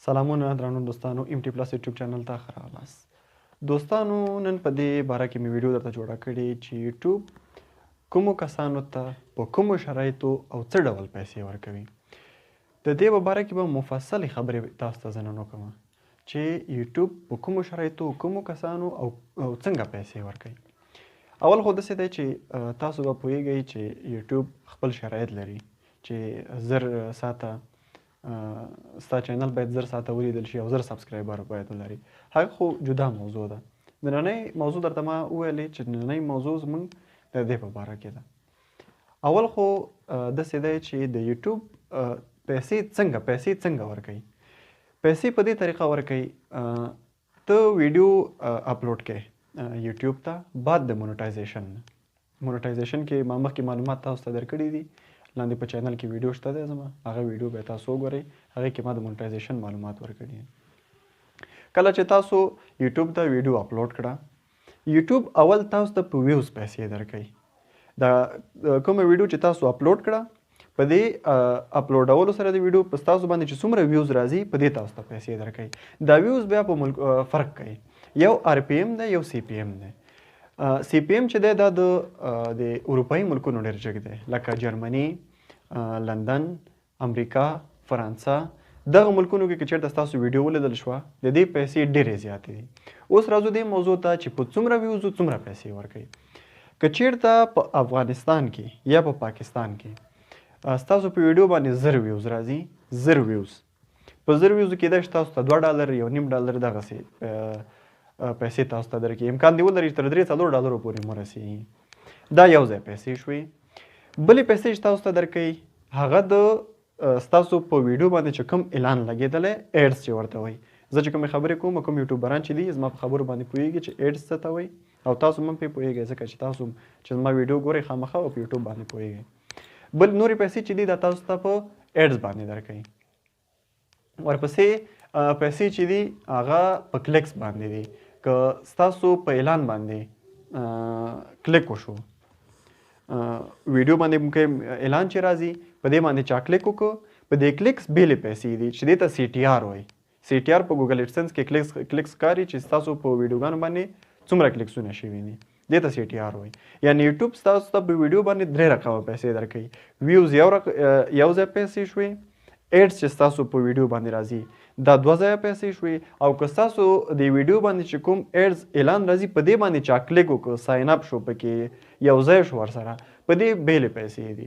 سلامونه درنو دوستانو ام ټي پلس یوټیوب چینل ته ښه راغلاست. دوستانو نن په دې باره کې مې ویډیو درته جوړه کړې چې یوټیوب کومو کسانو ته په کومو شرایطو او څه ډول پیسې ورکوي. د دې په باره کې به مفصلې خبرې تاسو ته زه نن وکړم چې یوټیوب په کومو شرایطو کومو کسانو او څنګه پیسې ورکوي. اول خو داسې دی چې تاسو به پوهیږئ چې یوټیوب خپل شرایط لري چې 1000 ساعته ستا چینل باید 1000 ساعته ولیدل شي او 1000 سبسکرایبر باید ولري. هغه خو جدا موضوع ده. نننۍ موضوع درته ما وویلې چې نننۍ موضوع زموږ د دې په باره کې ده. اول خو داسې دی چې د یوټیوب پیسې څنګه ورکوي. پیسې په دې طریقه ورکوي، ته ویډیو اپلوډ کوې یوټیوب ته بعد د مونټایزیشن کې ما مخکې معلومات تاسو ته درکړي دي. لاندې په چینل کې ویډیو شته دی زما، هغه ویډیو به تاسو وګورئ. هغې کې ما د مونټایزیشن معلومات ورکړي دي. کله چې تاسو یوټیوب ته ویډیو اپلوډ کړه، یوټیوب اول تاسو ته په ویوز پیسې درکوي. دا کومه ویډیو چې تاسو اپلوډ کړه، په دې اپلوډولو سره د ویډیو په تاسو باندې چې څومره ویوز راځي په دې تاسو ته پیسې درکوي. دا ویوز بیا په فرق کوي، یو آر پی ایم دی یو سی پی ایم دی. سی پی ایم چې دی دا د اروپایي ملکونو ډېر جګ دی، لکه جرمني، لندن، امریکا، فرانسه. دغه ملکونو کې که چېرته ستاسو ویډیو ولیدل شوه، د دې پیسې ډېرې زیاتې دي. اوس راځو دې موضوع ته چې په څومره ویوزو څومره پیسې ورکوي. که چېرته په افغانستان کې یا په پاکستان کې ستاسو په ویډیو باندې 1000 ویوز راځي، 1000 ویوز په 1000 ویوزو کېدای شي تاسو ته $2 $1.5 دغسې پیسې تاسو ته درکړي. امکان دی ولري تر $3-4 پورې مو رسېږي. دا یو ځای پیسې شوې. بلې پیسې چې تاسو ته درکوي هغه د ستاسو په ویډیو باندې چې کوم اعلان لګېدلی، ایډز چې ورته وایي. زه چې کومې خبرې کوم، کوم یوټیوبران چې دي زما په خبرو باندې پوهېږي چې ایډز څه ته وایي، او تاسو هم پرې پوهېږئ ځکه چې تاسو چې زما ویډیو ګورئ خامخا او په یوټیوب باندې پوهېږئ. بل نورې پیسې چې دي دا تاسو ته په ایډز باندې درکوي. ورپسې پیسې چې دي هغه په کلیکس باندې دي. که ستاسو په اعلان باندې کلیک وشو، ویډیو باندې ممکن اعلان چې راځي په دې باندې چا کلیک وکړو، په دې کلیکس بیلې پیسې دي چې دې ته سی ټي آر وایي. سی ټي آر په ګوګل ایډسنس کې کلیکس ښکاري چې ستاسو په ویډیوګانو باندې څومره کلیکسونه شوي دي، دې ته سی ټي آر وایي. یعنې یوټیوب ستاسو ته په ویډیو باندې 3 رقمه پیسې درکوي. ویوز یو ځای پیسې شوې، ایډز چې ستاسو په ویډیو باندې راځي دا 2 ځایه پیسې شوې، او که ستاسو د ویډیو باندې چې کوم ایډز اعلان راځي په دې باندې چا کلیک وکړو، ساین اپ شو، پکې یو ځای شو ورسره، په دې بیلې پیسې دي.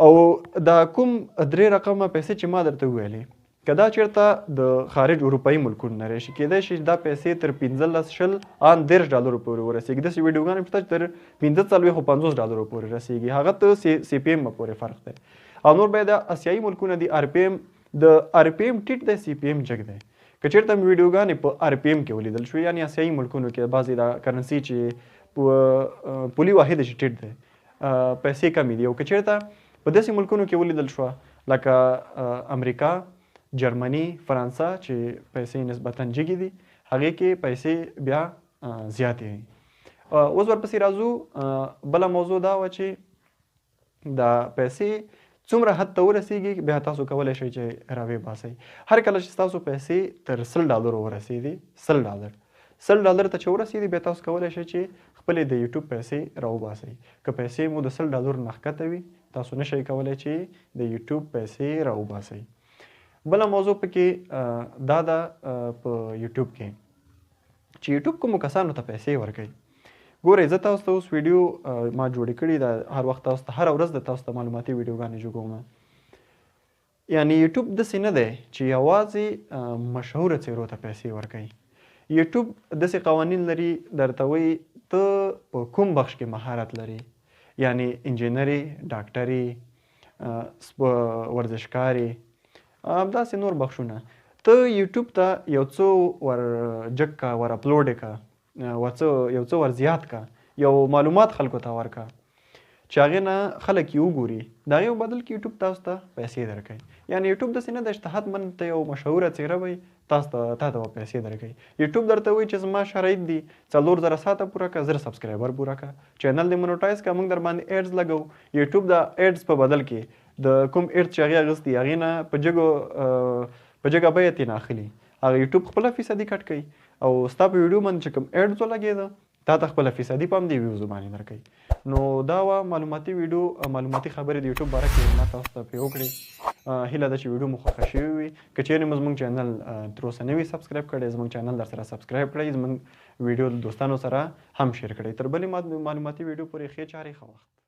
او دا کوم 3 رقمه پیسې چې ما درته وویلې، که دا چېرته د خارج اروپایي ملکونو نه راشي، کېدای شي دا پیسې تر 15-20 پورې ورسېږي. داسې ویډیوګانې شته چې تر 45-50 پورې رسېږي. هغه ته سی پی ایم پورې فرق دی. او نور بیا د اسیایي ملکونه دي، آر پی ایم د آر پی ایم ټیټ دی، سی پی ایم جګ دی. که چېرته مې ویډیوګانې په آر پی ایم کې ولیدل شوې، یعنې اسیایي ملکونو کې بعضې دا کرنسي چې پولي واحد چې ټیټ دی، پیسې کمې دي. او که چېرته په داسې ملکونو کې ولیدل شوه لکه امریکا، جرمني، فرانسه چې پیسې نسبتاً جګې دي، هغې کې پیسې بیا زیاتې وي. اوس ورپسې راځو. بله موضوع دا وه چې دا پیسې څومره حد ته ورسېږي، بیا تاسو کولی شئ چې راویې باسئ. هر کله چې ستاسو پیسې تر $100 ورسېدي، $100 ته چې ورسېدي، بیا تاسو کولی شئ چې خپلې د یوټیوب پیسې راوباسئ. که پیسې مو د $100 نه ښکته وي، تاسو نه شئ کولی چې د یوټیوب پیسې راوباسئ. بله موضوع پکې دا ده په یوټیوب کې چې یوټیوب کومو کسانو ته پیسې ورکوي. ګورئ، زه تاسو ته اوس ویډیو ما جوړې کړي ده، هر وخت تاسو ته هره ورځ د تاسو ته معلوماتي ویډیوګانې جوړوم. یعنې یوټیوب داسې نه دی چې یوازې مشهوره څیرو ته پیسې ورکوي. یوټیوب داسې قوانین لري، درته وایي ته په کوم بخش کې مهارت لري، یعنې انجینري، ډاکټري، ورزشکاري، همداسې نور بخشونه. ته یوټیوب ته یو څه ور جګ کا، ور اپلوډ کا، یو څه ور زیات کا، یو معلومات خلکو ته ورکا چې هغې نه خلک یې وګوري. د هغې په بدل کې یوټیوب تاسو ته پیسې درکوي. یعنې یوټیوب داسې نه دی چې حتماً ته یو مشهوره څیره وئ، تا ته به پیسې درکوي. یوټیوب درته وایي چې زما شرایط دي 4000 ساعته پوره کړه، 1000 سبسکرایبر پوره کړه، چینل دې مونټایز کړه، موږ در باندې ایډز لګوو. یوټیوب د ایډز په بدل کې د کوم ایډز چې هغې اخیستي هغې نه په په جګه بیه ترې نه اخلي هغه یوټیوب خپله فیصدي کټ کوي او ستا په ویډیو باندې چې کوم ایډز ولګېده تا ته خپله فیصدي په همدې ویوزو باندې درکوي نو دا وه معلوماتي ویډیو معلوماتي خبرې د یوټیوب باره کې ما تاسو ته پرې وکړې هیله ده چې ویډیو مو خوښه شوې وي که چیرې مو زموږ چینل تر اوسه نه وي سبسکرایب کړی زموږ چینل در سره سبسکرایب کړئ زموږ ویډیو دوستانو سره هم شیر کړئ تر بلې معلوماتي ویډیو پورې ښې چارې ښه وخت